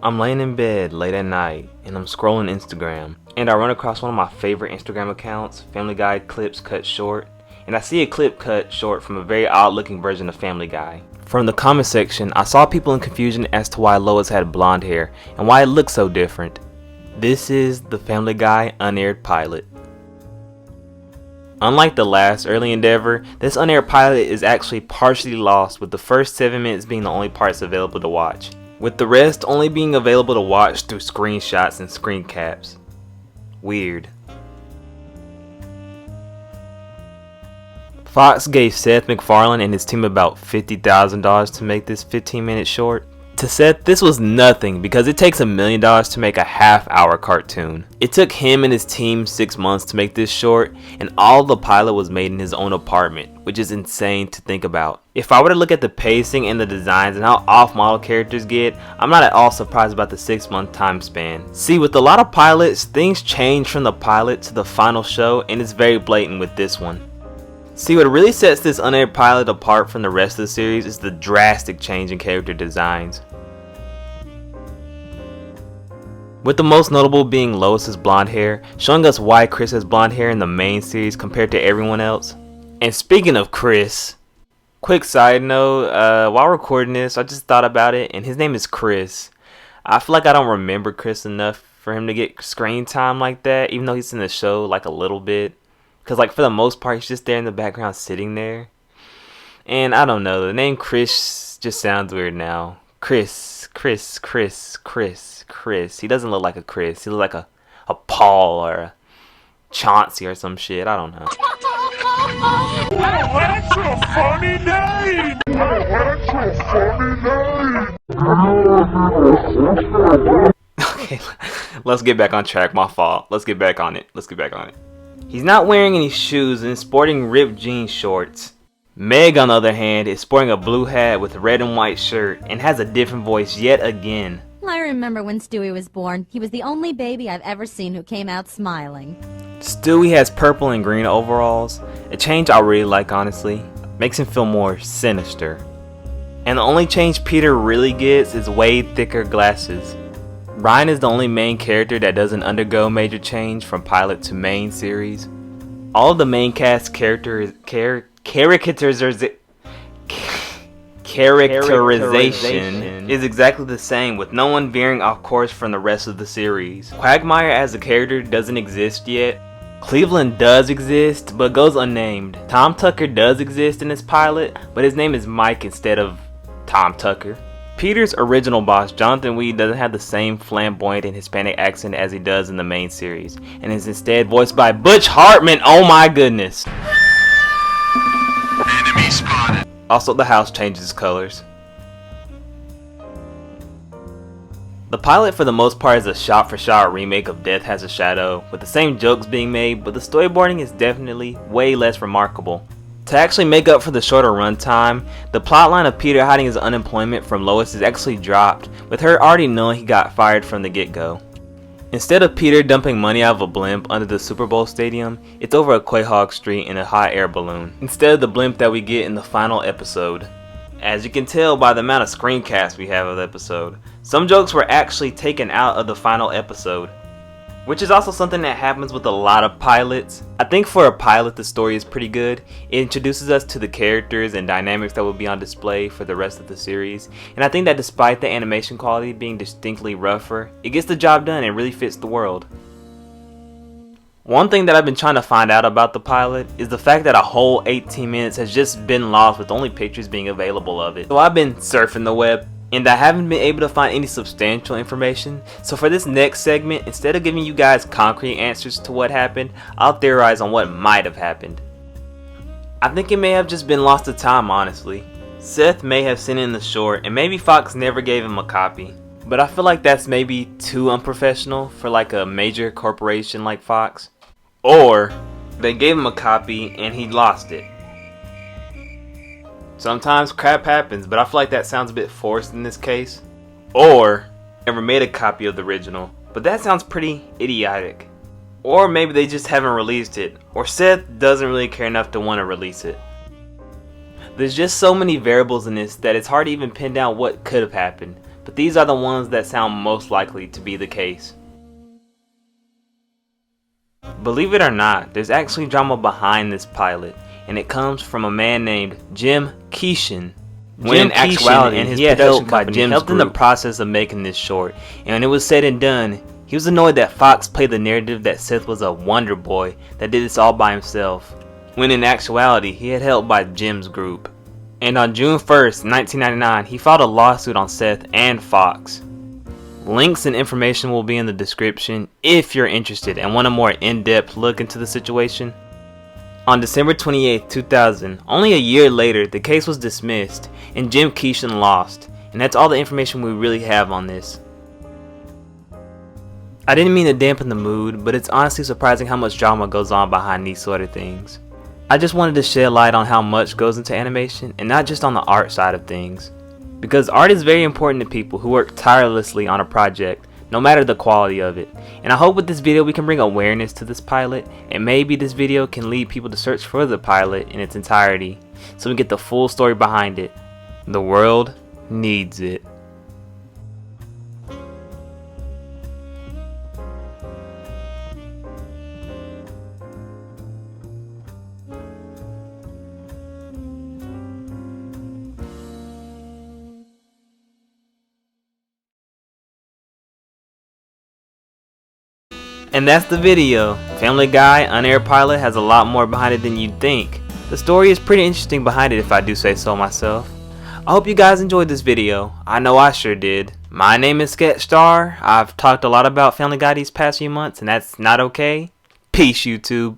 I'm laying in bed late at night and I'm scrolling Instagram and I run across one of my favorite Instagram accounts, Family Guy Clips Cut Short, and I see a clip cut short from a very odd looking version of Family Guy. From the comment section, I saw people in confusion as to why Lois had blonde hair and why it looked so different. This is the Family Guy unaired pilot. Unlike the last early endeavor, this unaired pilot is actually partially lost, with the first 7 minutes being the only parts available to watch, with the rest only being available to watch through screenshots and screen caps. Weird. Fox gave Seth MacFarlane and his team about $50,000 to make this 15-minute short. To Seth, this was nothing because it takes $1 million to make a half-hour cartoon. It took him and his team 6 months to make this short, and all the pilot was made in his own apartment, which is insane to think about. If I were to look at the pacing and the designs and how off-model characters get, I'm not at all surprised about the 6-month time span. See, with a lot of pilots, things change from the pilot to the final show, and it's very blatant with this one. See, what really sets this unaired pilot apart from the rest of the series is the drastic change in character designs, with the most notable being Lois's blonde hair, showing us why Chris has blonde hair in the main series compared to everyone else. And speaking of Chris, quick side note, while recording this, I just thought about it, and his name is Chris. I feel like I don't remember Chris enough for him to get screen time like that, even though he's in the show like a little bit. Because like for the most part, he's just there in the background sitting there. And I don't know, the name Chris just sounds weird now. Chris. He doesn't look like a Chris. He looks like a Paul or a Chauncey or some shit. I don't know. That's a funny name! Okay, let's get back on track. My fault. Let's get back on it. He's not wearing any shoes and is sporting ripped jean shorts. Meg, on the other hand, is sporting a blue hat with a red and white shirt and has a different voice yet again. I remember when Stewie was born. He was the only baby I've ever seen who came out smiling. Stewie has purple and green overalls, a change I really like honestly. Makes him feel more sinister. And the only change Peter really gets is way thicker glasses. Ryan is the only main character that doesn't undergo major change from pilot to main series. All of the main cast characterization is exactly the same, with no one veering off course from the rest of the series. Quagmire as a character doesn't exist yet. Cleveland does exist, but goes unnamed. Tom Tucker does exist in this pilot, but his name is Mike instead of Tom Tucker. Peter's original boss, Jonathan Weed, doesn't have the same flamboyant and Hispanic accent as he does in the main series, and is instead voiced by Butch Hartman. Oh my goodness. Enemy spotted. Also, the house changes colors. The pilot for the most part is a shot-for-shot remake of Death Has a Shadow, with the same jokes being made, but the storyboarding is definitely way less remarkable. To actually make up for the shorter runtime, the plotline of Peter hiding his unemployment from Lois is actually dropped, with her already knowing he got fired from the get-go. Instead of Peter dumping money out of a blimp under the Super Bowl stadium, it's over a Quahog Street in a hot air balloon, instead of the blimp that we get in the final episode. As you can tell by the amount of screencasts we have of the episode, some jokes were actually taken out of the final episode, which is also something that happens with a lot of pilots. I think for a pilot the story is pretty good. It introduces us to the characters and dynamics that will be on display for the rest of the series, and I think that despite the animation quality being distinctly rougher, it gets the job done and really fits the world. One thing that I've been trying to find out about the pilot is the fact that a whole 18 minutes has just been lost with only pictures being available of it. So I've been surfing the web, and I haven't been able to find any substantial information. So for this next segment, instead of giving you guys concrete answers to what happened, I'll theorize on what might have happened. I think it may have just been lost to time, honestly. Seth may have sent in the short, and maybe Fox never gave him a copy. But I feel like that's maybe too unprofessional for like a major corporation like Fox. Or they gave him a copy and he lost it. Sometimes crap happens, but I feel like that sounds a bit forced in this case. Or never made a copy of the original, but that sounds pretty idiotic. Or maybe they just haven't released it, or Seth doesn't really care enough to want to release it. There's just so many variables in this that it's hard to even pin down what could have happened. but these are the ones that sound most likely to be the case. Believe it or not, there's actually drama behind this pilot, and it comes from a man named Jim Keeshan. When in actuality, and his production company helped in the process of making this short, and when it was said and done, he was annoyed that Fox played the narrative that Seth was a wonder boy that did this all by himself, when in actuality he had help by Jim's group. And on June 1st, 1999, he filed a lawsuit on Seth and Fox. Links and information will be in the description if you're interested and want a more in-depth look into the situation. On December 28, 2000, only a year later, the case was dismissed and Jim Keeshan lost, and that's all the information we really have on this. I didn't mean to dampen the mood, but it's honestly surprising how much drama goes on behind these sort of things. I just wanted to shed light on how much goes into animation and not just on the art side of things. Because art is very important to people who work tirelessly on a project, no matter the quality of it. And I hope with this video we can bring awareness to this pilot, and maybe this video can lead people to search for the pilot in its entirety, so we get the full story behind it. The world needs it. And that's the video. Family Guy Unaired pilot has a lot more behind it than you'd think. The story is pretty interesting behind it if I do say so myself. I hope you guys enjoyed this video. I know I sure did. My name is Sketchstar. I've talked a lot about Family Guy these past few months and that's not okay. Peace YouTube.